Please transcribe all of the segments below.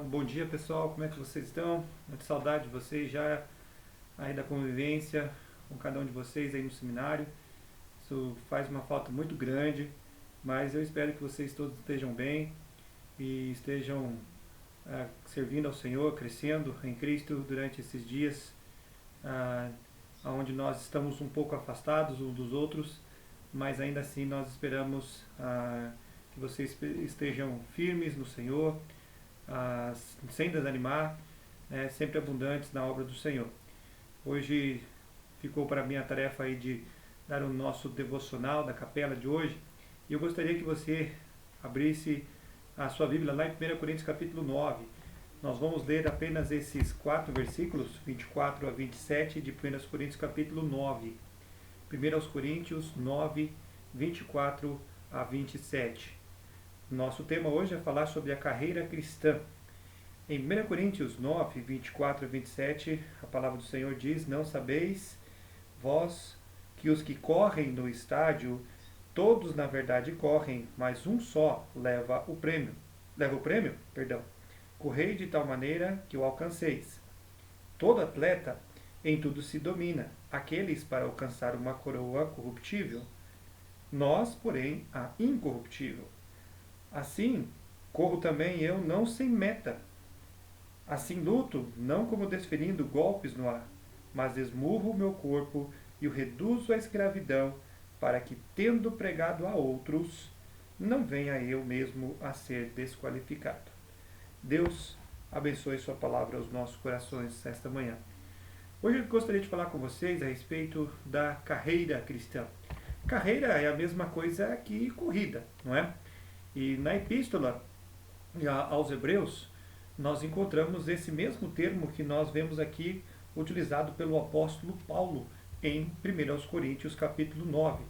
Bom dia pessoal, como é que vocês estão? Muita saudade de vocês já aí da convivência com cada um de vocês aí no seminário. Isso faz uma falta muito grande, mas eu espero que vocês todos estejam bem e estejam servindo ao Senhor, crescendo em Cristo durante esses dias, ah, onde nós estamos um pouco afastados uns dos outros, mas ainda assim nós esperamos que vocês estejam firmes no Senhor, sem desanimar, sempre abundantes na obra do Senhor. Hoje ficou para mim a tarefa aí de dar o nosso devocional da capela de hoje, e eu gostaria que você abrisse a sua Bíblia lá em 1 Coríntios capítulo 9. Nós vamos ler apenas esses 4 versículos, 24 a 27 de 1 Coríntios capítulo 9. 1 Coríntios 9, 24 a 27. Nosso tema hoje é falar sobre a carreira cristã. Em 1 Coríntios 9, 24 a 27, a palavra do Senhor diz: Não sabeis vós que os que correm no estádio, todos na verdade correm, mas um só leva o prêmio. Leva o prêmio? Perdão. Correi de tal maneira que o alcanceis. Todo atleta em tudo se domina, aqueles para alcançar uma coroa corruptível, nós, porém, a incorruptível. Assim, corro também eu não sem meta. Assim luto, não como desferindo golpes no ar, mas esmurro o meu corpo e o reduzo à escravidão, para que, tendo pregado a outros, não venha eu mesmo a ser desqualificado. Deus abençoe sua palavra aos nossos corações esta manhã. Hoje eu gostaria de falar com vocês a respeito da carreira cristã. Carreira é a mesma coisa que corrida, não é? E na epístola aos Hebreus, nós encontramos esse mesmo termo que nós vemos aqui utilizado pelo apóstolo Paulo em 1 Coríntios capítulo 9.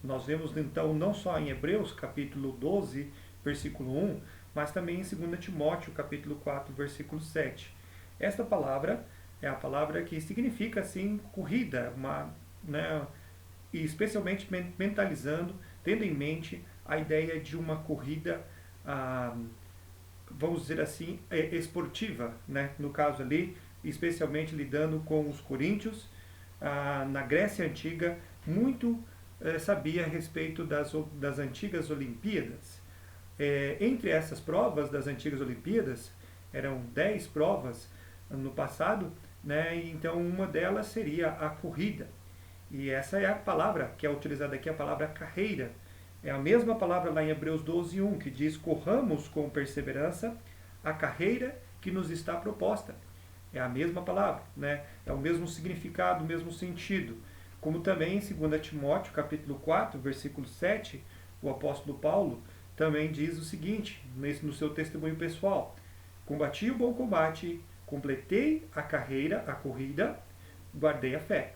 Nós vemos então não só em Hebreus capítulo 12, versículo 1, mas também em 2 Timóteo capítulo 4, versículo 7. Esta palavra é a palavra que significa assim corrida, né, e especialmente mentalizando, tendo em mente a ideia de uma corrida, vamos dizer assim, esportiva, né? No caso ali, especialmente lidando com os coríntios, na Grécia Antiga, muito sabia a respeito das antigas Olimpíadas. Entre essas provas das antigas Olimpíadas, eram 10 provas no passado, né? Então uma delas seria a corrida. E essa é a palavra que é utilizada aqui, a palavra carreira. É a mesma palavra lá em Hebreus 12, 1, que diz: corramos com perseverança a carreira que nos está proposta. É a mesma palavra, né? É o mesmo significado, o mesmo sentido. Como também em 2 Timóteo, capítulo 4, versículo 7, o apóstolo Paulo também diz o seguinte, no seu testemunho pessoal: combati o bom combate, completei a carreira, a corrida, guardei a fé.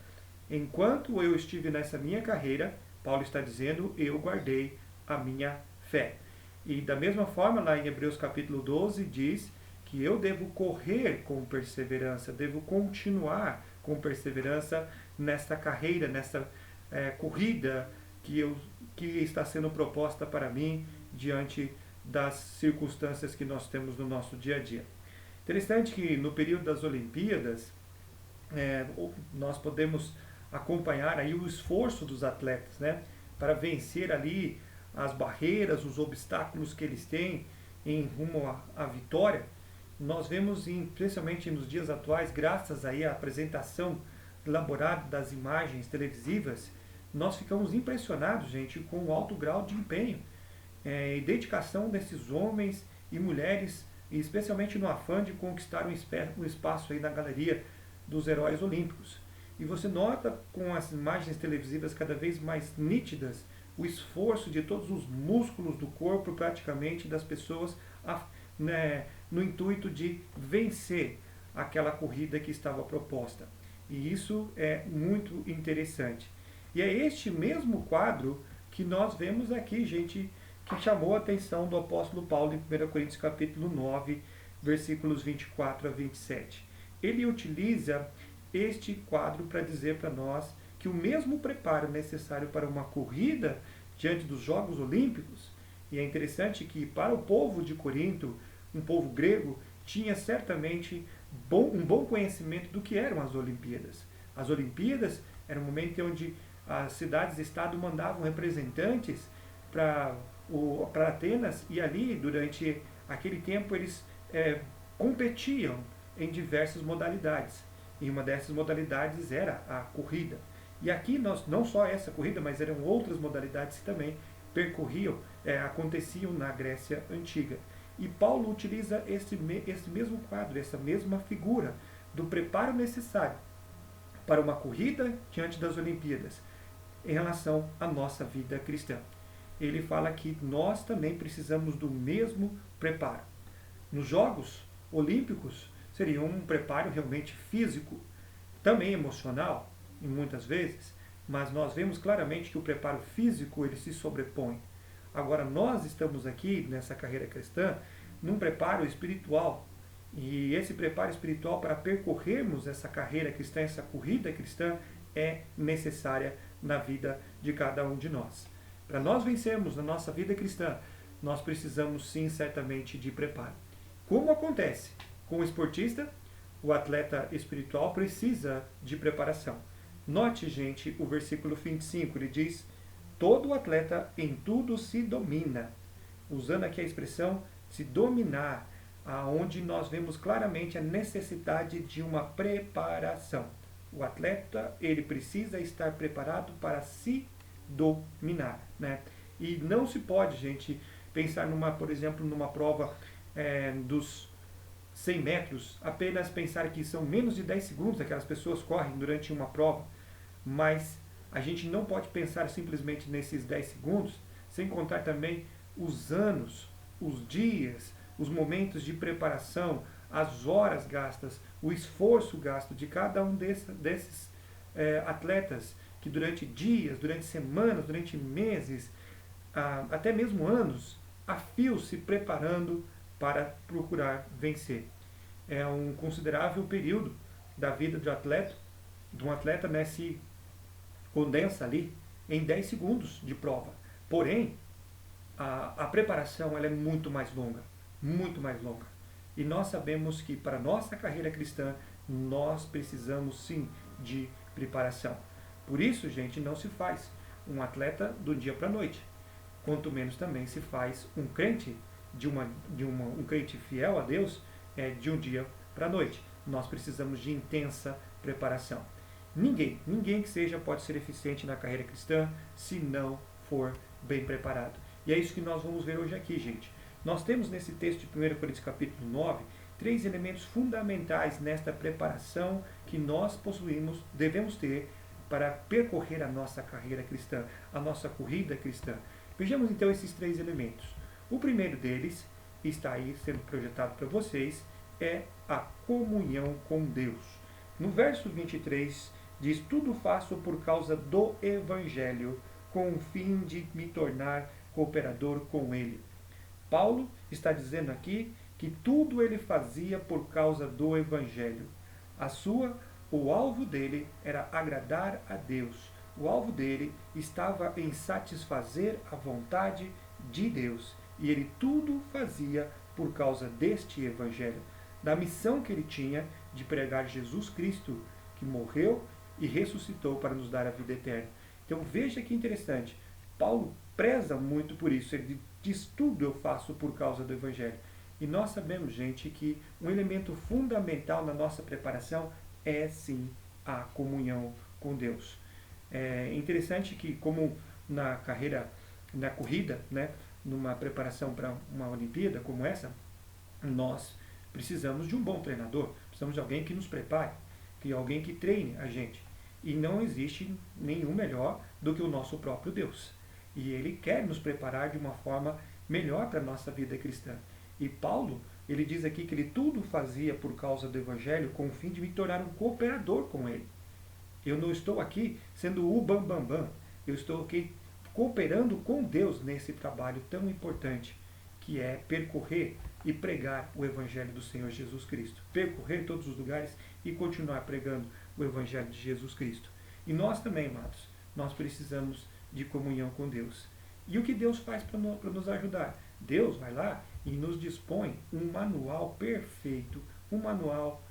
Enquanto eu estive nessa minha carreira, Paulo está dizendo, eu guardei a minha fé. E da mesma forma, lá em Hebreus capítulo 12, diz que eu devo correr com perseverança, devo continuar com perseverança nesta carreira, nesta corrida que está sendo proposta para mim diante das circunstâncias que nós temos no nosso dia a dia. Interessante que no período das Olimpíadas, nós podemos acompanhar aí o esforço dos atletas, né, para vencer ali as barreiras, os obstáculos que eles têm em rumo à vitória. Nós vemos, especialmente nos dias atuais, graças aí à apresentação elaborada das imagens televisivas, nós ficamos impressionados, gente, com o alto grau de empenho e dedicação desses homens e mulheres, e especialmente no afã de conquistar um espaço aí na galeria dos heróis olímpicos. E você nota com as imagens televisivas cada vez mais nítidas o esforço de todos os músculos do corpo, praticamente, das pessoas, né, no intuito de vencer aquela corrida que estava proposta. E isso é muito interessante. E é este mesmo quadro que nós vemos aqui, gente, que chamou a atenção do apóstolo Paulo em 1 Coríntios capítulo 9, versículos 24 a 27. Ele utiliza este quadro para dizer para nós que o mesmo preparo necessário para uma corrida diante dos Jogos Olímpicos, e é interessante que para o povo de Corinto, um povo grego, tinha certamente um bom conhecimento do que eram as Olimpíadas. As Olimpíadas era um momento onde as cidades-estado mandavam representantes para Atenas, e ali, durante aquele tempo, eles competiam em diversas modalidades. E uma dessas modalidades era a corrida. E aqui nós, não só essa corrida, mas eram outras modalidades que também aconteciam na Grécia Antiga. E Paulo utiliza esse mesmo quadro, essa mesma figura do preparo necessário para uma corrida diante das Olimpíadas em relação à nossa vida cristã. Ele fala que nós também precisamos do mesmo preparo. Nos Jogos Olímpicos seria um preparo realmente físico, também emocional, em muitas vezes, mas nós vemos claramente que o preparo físico ele se sobrepõe. Agora nós estamos aqui nessa carreira cristã num preparo espiritual, e esse preparo espiritual para percorrermos essa carreira cristã, essa corrida cristã, é necessária na vida de cada um de nós. Para nós vencermos na nossa vida cristã, nós precisamos sim certamente de preparo. Como acontece com o esportista, o atleta espiritual precisa de preparação. Note, gente, o versículo 25, ele diz: todo atleta em tudo se domina. Usando aqui a expressão se dominar, aonde nós vemos claramente a necessidade de uma preparação. O atleta, ele precisa estar preparado para se dominar, né? E não se pode, gente, pensar por exemplo, numa prova dos 100 metros, apenas pensar que são menos de 10 segundos aquelas pessoas correm durante uma prova, mas a gente não pode pensar simplesmente nesses 10 segundos, sem contar também os anos, os dias, os momentos de preparação, as horas gastas, o esforço gasto de cada um desses atletas que durante dias, durante semanas, durante meses, até mesmo anos, a fio se preparando para procurar vencer. É um considerável período da vida de um atleta, né, se condensa ali em 10 segundos de prova. Porém, a preparação ela é muito mais longa, muito mais longa. E nós sabemos que para a nossa carreira cristã, nós precisamos sim de preparação. Por isso, gente, não se faz um atleta do dia para a noite. Quanto menos também se faz um crente, um crente fiel a Deus, de um dia para a noite. Nós precisamos de intensa preparação. Ninguém que seja pode ser eficiente na carreira cristã se não for bem preparado. E é isso que nós vamos ver hoje aqui, gente. Nós temos nesse texto de 1 Coríntios capítulo 9, 3 elementos fundamentais nesta preparação que nós devemos ter para percorrer a nossa carreira cristã, a nossa corrida cristã. Vejamos então esses 3 elementos. O primeiro deles, está aí sendo projetado para vocês, é a comunhão com Deus. No verso 23, diz: tudo faço por causa do Evangelho, com o fim de me tornar cooperador com ele. Paulo está dizendo aqui que tudo ele fazia por causa do Evangelho. O alvo dele era agradar a Deus. O alvo dele estava em satisfazer a vontade de Deus. E ele tudo fazia por causa deste Evangelho, da missão que ele tinha de pregar Jesus Cristo, que morreu e ressuscitou para nos dar a vida eterna. Então veja que interessante, Paulo preza muito por isso, ele diz: tudo eu faço por causa do Evangelho. E nós sabemos, gente, que um elemento fundamental na nossa preparação é sim a comunhão com Deus. É interessante que, como na corrida, né, numa preparação para uma Olimpíada como essa, nós precisamos de um bom treinador, precisamos de alguém que nos prepare, de alguém que treine a gente. E não existe nenhum melhor do que o nosso próprio Deus. E Ele quer nos preparar de uma forma melhor para a nossa vida cristã. E Paulo, ele diz aqui que ele tudo fazia por causa do Evangelho com o fim de me tornar um cooperador com Ele. Eu não estou aqui sendo o bambambam, eu estou aqui cooperando com Deus nesse trabalho tão importante, que é percorrer e pregar o Evangelho do Senhor Jesus Cristo. Percorrer todos os lugares e continuar pregando o Evangelho de Jesus Cristo. E nós também, amados, nós precisamos de comunhão com Deus. E o que Deus faz para nos ajudar? Deus vai lá e nos dispõe um manual perfeito, um manual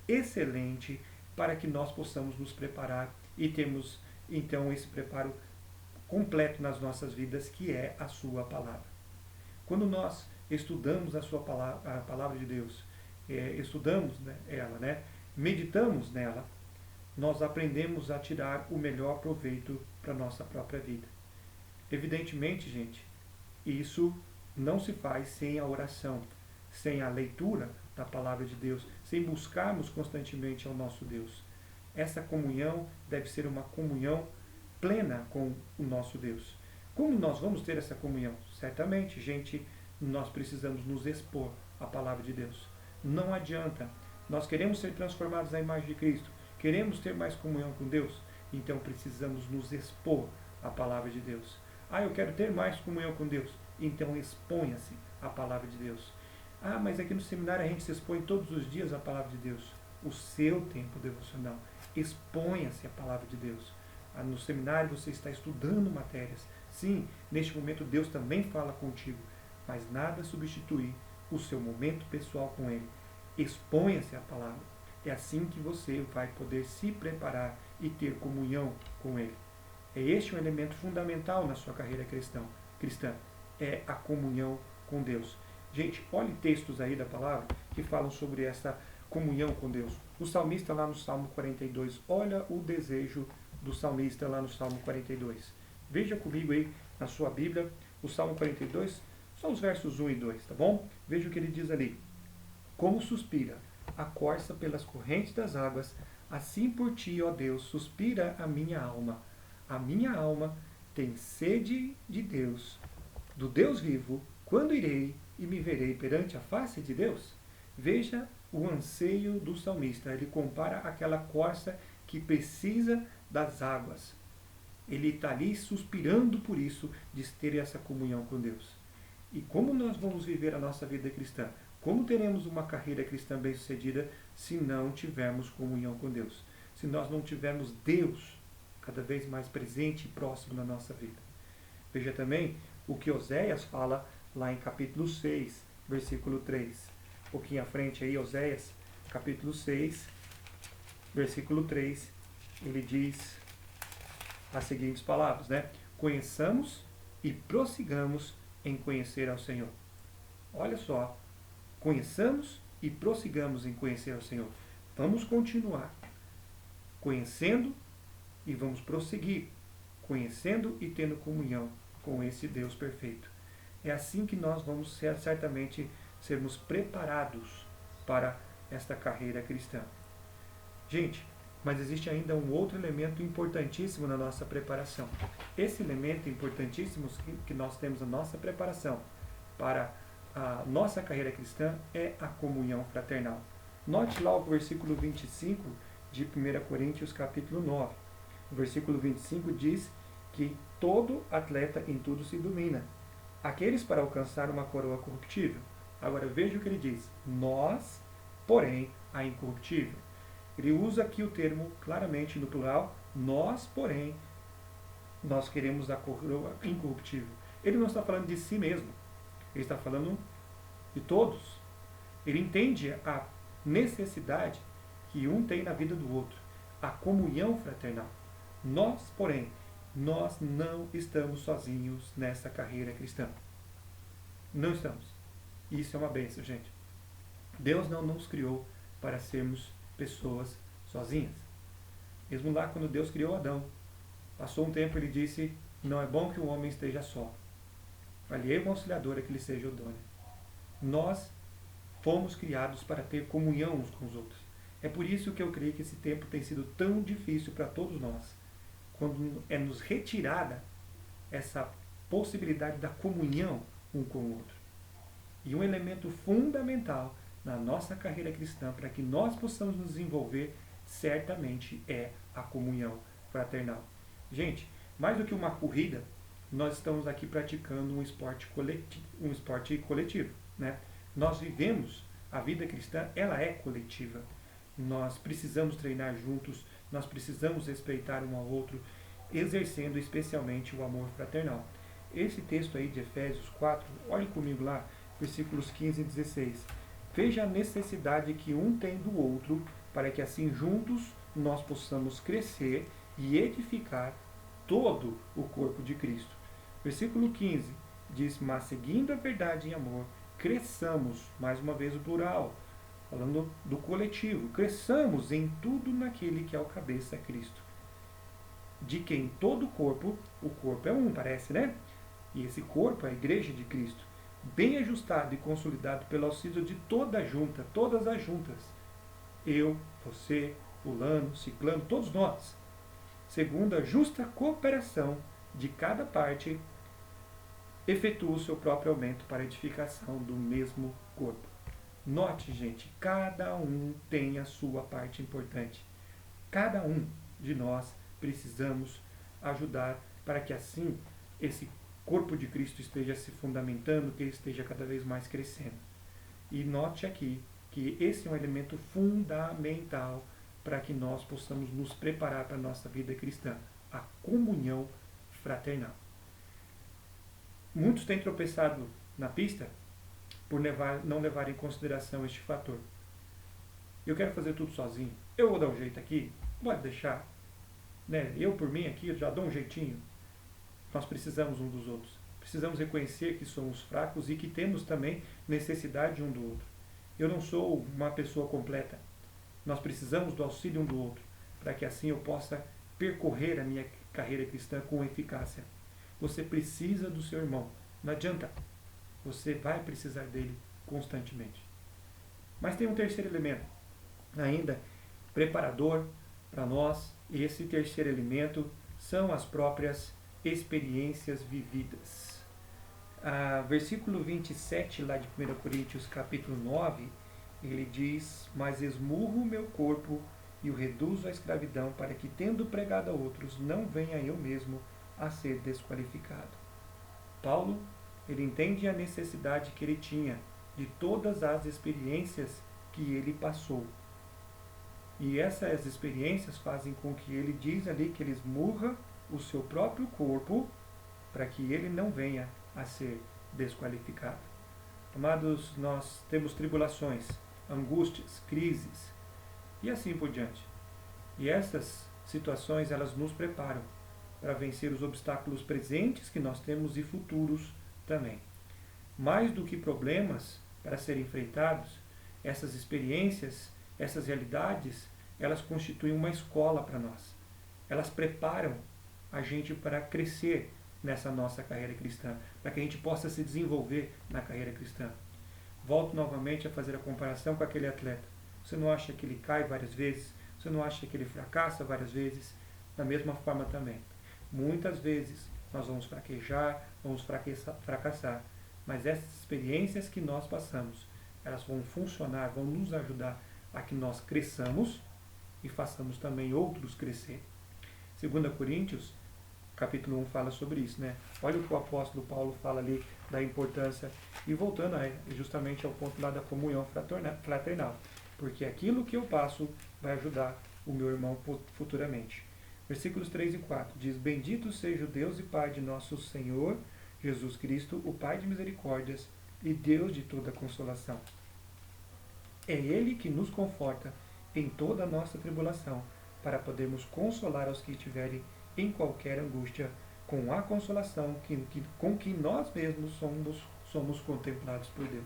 excelente para que nós possamos nos preparar e termos então esse preparo completo nas nossas vidas, que é a sua palavra. Quando nós estudamos a palavra de Deus, estudamos, né, ela, né, meditamos nela, nós aprendemos a tirar o melhor proveito para a nossa própria vida. Evidentemente, gente, isso não se faz sem a oração, sem a leitura da palavra de Deus, sem buscarmos constantemente ao nosso Deus. Essa comunhão deve ser uma comunhão plena com o nosso Deus. Como nós vamos ter essa comunhão? Certamente, gente, nós precisamos nos expor à palavra de Deus. Não adianta. Nós queremos ser transformados na imagem de Cristo, queremos ter mais comunhão com Deus, então precisamos nos expor à palavra de Deus. Ah, eu quero ter mais comunhão com Deus. Então exponha-se à palavra de Deus. Ah, mas aqui no seminário a gente se expõe todos os dias à palavra de Deus. O seu tempo devocional. Exponha-se à palavra de Deus. Ah, no seminário você está estudando matérias. Sim, neste momento Deus também fala contigo. Mas nada substitui o seu momento pessoal com Ele. Exponha-se à palavra. É assim que você vai poder se preparar e ter comunhão com Ele. É este um elemento fundamental na sua carreira cristã. É a comunhão com Deus. Gente, olhe textos aí da palavra que falam sobre essa comunhão com Deus. O salmista lá no Salmo 42, olha o desejo do salmista lá no Salmo 42. Veja comigo aí na sua Bíblia, o Salmo 42, só os versos 1 e 2, tá bom? Veja o que ele diz ali. Como suspira a corça pelas correntes das águas, assim por ti, ó Deus, suspira a minha alma. A minha alma tem sede de Deus, do Deus vivo. Quando irei e me verei perante a face de Deus? Veja o anseio do salmista. Ele compara aquela corça que precisa das águas. Ele está ali suspirando por isso, de ter essa comunhão com Deus. E como nós vamos viver a nossa vida cristã? Como teremos uma carreira cristã bem-sucedida se não tivermos comunhão com Deus? Se nós não tivermos Deus cada vez mais presente e próximo na nossa vida. Veja também o que Oséias fala lá em capítulo 6, versículo 3. Um pouquinho à frente aí, Oséias, capítulo 6, versículo 3, ele diz as seguintes palavras, né? Conheçamos e prossigamos em conhecer ao Senhor. Olha só, conheçamos e prossigamos em conhecer ao Senhor. Vamos continuar conhecendo e vamos prosseguir conhecendo e tendo comunhão com esse Deus perfeito. É assim que nós vamos certamente sermos preparados para esta carreira cristã. Gente, mas existe ainda um outro elemento importantíssimo na nossa preparação. Esse elemento importantíssimo que nós temos na nossa preparação para a nossa carreira cristã é a comunhão fraternal. Note lá o versículo 25 de 1 Coríntios capítulo 9. O versículo 25 diz que todo atleta em tudo se domina. Aqueles para alcançar uma coroa corruptível. Agora veja o que ele diz. Nós, porém, a incorruptível. Ele usa aqui o termo claramente no plural. Nós, porém, nós queremos a coroa incorruptível. Ele não está falando de si mesmo. Ele está falando de todos. Ele entende a necessidade que um tem na vida do outro. A comunhão fraternal. Nós, porém, nós não estamos sozinhos nessa carreira cristã. Não estamos. Isso é uma bênção, gente. Deus não nos criou para sermos pessoas sozinhas. Mesmo lá quando Deus criou Adão, passou um tempo e ele disse, não é bom que o homem esteja só. Aliei uma auxiliadora que lhe seja idônea. Nós fomos criados para ter comunhão uns com os outros. É por isso que eu creio que esse tempo tem sido tão difícil para todos nós. Quando é nos retirada essa possibilidade da comunhão um com o outro. E um elemento fundamental na nossa carreira cristã, para que nós possamos nos desenvolver, certamente é a comunhão fraternal. Gente, mais do que uma corrida, nós estamos aqui praticando um esporte coletivo, né? Nós vivemos, a vida cristã, ela é coletiva. Nós precisamos treinar juntos, nós precisamos respeitar um ao outro, exercendo especialmente o amor fraternal. Esse texto aí de Efésios 4, olhe comigo lá, versículos 15 e 16. Veja a necessidade que um tem do outro, para que assim juntos nós possamos crescer e edificar todo o corpo de Cristo. Versículo 15 diz: mas seguindo a verdade em amor, cresçamos, mais uma vez o plural, falando do coletivo, cresçamos em tudo naquele que é o cabeça, Cristo. De quem todo o corpo é um, parece, né? E esse corpo é a igreja de Cristo, bem ajustado e consolidado pelo auxílio de toda a junta, todas as juntas. Eu, você, fulano, ciclano, todos nós. Segundo a justa cooperação de cada parte, efetua o seu próprio aumento para a edificação do mesmo corpo. Note, gente, cada um tem a sua parte importante. Cada um de nós precisamos ajudar para que assim esse corpo de Cristo esteja se fundamentando, que ele esteja cada vez mais crescendo. E note aqui que esse é um elemento fundamental para que nós possamos nos preparar para a nossa vida cristã, a comunhão fraternal. Muitos têm tropeçado na pista por não levar em consideração este fator. Eu quero fazer tudo sozinho. Eu vou dar um jeito aqui. Pode deixar. Né? Eu, por mim, aqui, eu já dou um jeitinho. Nós precisamos um dos outros. Precisamos reconhecer que somos fracos e que temos também necessidade um do outro. Eu não sou uma pessoa completa. Nós precisamos do auxílio um do outro, para que assim eu possa percorrer a minha carreira cristã com eficácia. Você precisa do seu irmão. Não adianta. Você vai precisar dele constantemente. Mas tem um terceiro elemento, ainda preparador para nós. E esse terceiro elemento são as próprias experiências vividas. Versículo 27, lá de 1 Coríntios, capítulo 9, ele diz: mas esmurro o meu corpo e o reduzo à escravidão, para que, tendo pregado a outros, não venha eu mesmo a ser desqualificado. Paulo, ele entende a necessidade que ele tinha de todas as experiências que ele passou. E essas experiências fazem com que ele diz ali que ele esmurra o seu próprio corpo para que ele não venha a ser desqualificado. Amados, nós temos tribulações, angústias, crises e assim por diante. E essas situações, elas nos preparam para vencer os obstáculos presentes que nós temos e futuros também. Mais do que problemas para serem enfrentados, essas experiências, essas realidades, elas constituem uma escola para nós. Elas preparam a gente para crescer nessa nossa carreira cristã, para que a gente possa se desenvolver na carreira cristã. Volto novamente a fazer a comparação com aquele atleta. Você não acha que ele cai várias vezes? Você não acha que ele fracassa várias vezes? Da mesma forma também. Muitas vezes nós vamos fraquejar, vamos fracassar, mas essas experiências que nós passamos, elas vão funcionar, vão nos ajudar a que nós cresçamos e façamos também outros crescer. 2 Coríntios, capítulo 1 fala sobre isso, né? Olha o que o apóstolo Paulo fala ali da importância, e voltando justamente ao ponto lá da comunhão fraternal, porque aquilo que eu passo vai ajudar o meu irmão futuramente. Versículos 3 e 4 diz: bendito seja o Deus e Pai de nosso Senhor Jesus Cristo, o Pai de misericórdias e Deus de toda consolação. É Ele que nos conforta em toda a nossa tribulação, para podermos consolar aos que estiverem em qualquer angústia, com a consolação com que nós mesmos somos contemplados por Deus.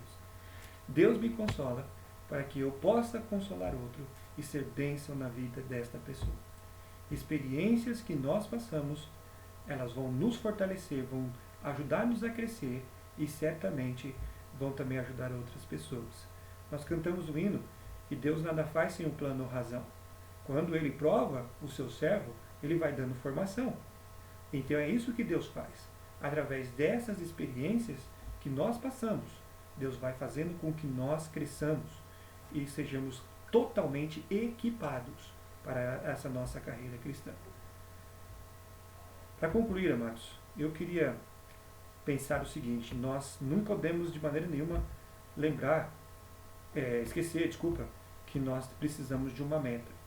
Deus me consola para que eu possa consolar outro e ser bênção na vida desta pessoa. Experiências que nós passamos, elas vão nos fortalecer, vão ajudar-nos a crescer e certamente vão também ajudar outras pessoas. Nós cantamos o hino que Deus nada faz sem um plano ou razão. Quando Ele prova o seu servo, Ele vai dando formação. Então é isso que Deus faz. Através dessas experiências que nós passamos, Deus vai fazendo com que nós cresçamos e sejamos totalmente equipados para essa nossa carreira cristã. Para concluir, amados, eu queria pensar o seguinte: nós não podemos de maneira nenhuma esquecer, que nós precisamos de uma meta.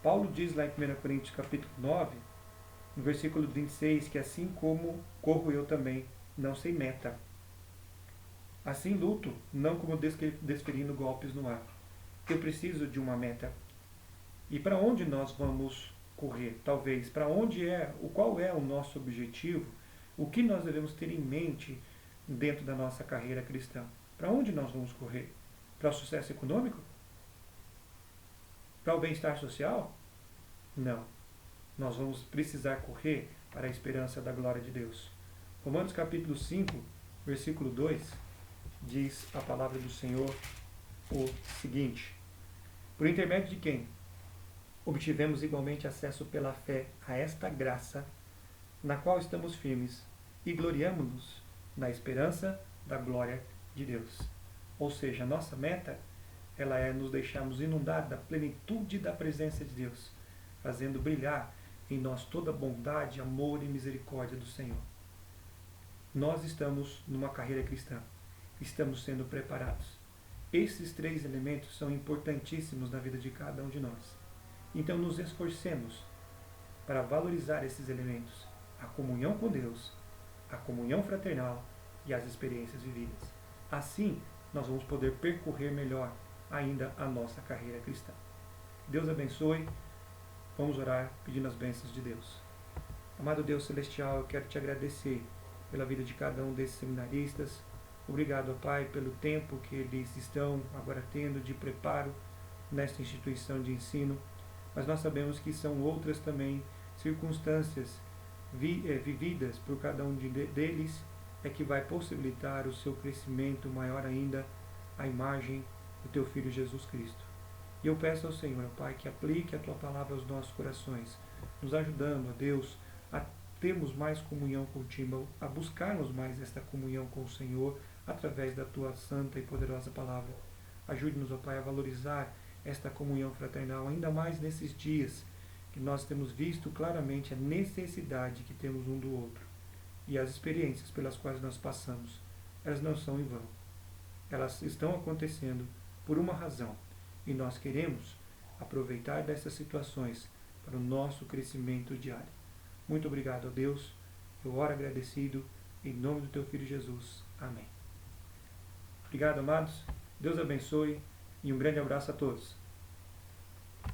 Paulo diz lá em 1 Coríntios capítulo 9, no versículo 26, que assim como corro eu também, não sem meta. Assim luto, não como desferindo golpes no ar. Eu preciso de uma meta. E para onde nós vamos correr? Talvez, qual é o nosso objetivo? O que nós devemos ter em mente dentro da nossa carreira cristã? Para onde nós vamos correr? Para o sucesso econômico? Para o bem-estar social? Não. Nós vamos precisar correr para a esperança da glória de Deus. Romanos capítulo 5, versículo 2, diz a palavra do Senhor o seguinte: por intermédio de quem obtivemos igualmente acesso pela fé a esta graça, na qual estamos firmes e gloriamo-nos na esperança da glória de Deus. Ou seja, a nossa meta, ela é nos deixarmos inundar da plenitude da presença de Deus, fazendo brilhar em nós toda a bondade, amor e misericórdia do Senhor. Nós estamos numa carreira cristã, estamos sendo preparados. Esses 3 elementos são importantíssimos na vida de cada um de nós. Então nos esforcemos para valorizar esses elementos, a comunhão com Deus, a comunhão fraternal e as experiências vividas. Assim, nós vamos poder percorrer melhor ainda a nossa carreira cristã. Deus abençoe. Vamos orar pedindo as bênçãos de Deus. Amado Deus Celestial, eu quero te agradecer pela vida de cada um desses seminaristas. Obrigado, ó Pai, pelo tempo que eles estão agora tendo de preparo nesta instituição de ensino. Mas nós sabemos que são outras também circunstâncias vividas por cada um deles é que vai possibilitar o seu crescimento maior ainda à imagem do Teu Filho Jesus Cristo. E eu peço ao Senhor, ó Pai, que aplique a Tua palavra aos nossos corações, nos ajudando, ó Deus, a termos mais comunhão contigo, a buscarmos mais esta comunhão com o Senhor através da Tua santa e poderosa palavra. Ajude-nos, ó Pai, a valorizar esta comunhão fraternal, ainda mais nesses dias que nós temos visto claramente a necessidade que temos um do outro. E as experiências pelas quais nós passamos, elas não são em vão. Elas estão acontecendo por uma razão. E nós queremos aproveitar dessas situações para o nosso crescimento diário. Muito obrigado a Deus. Eu oro agradecido em nome do Teu Filho Jesus. Amém. Obrigado, amados. Deus abençoe e um grande abraço a todos.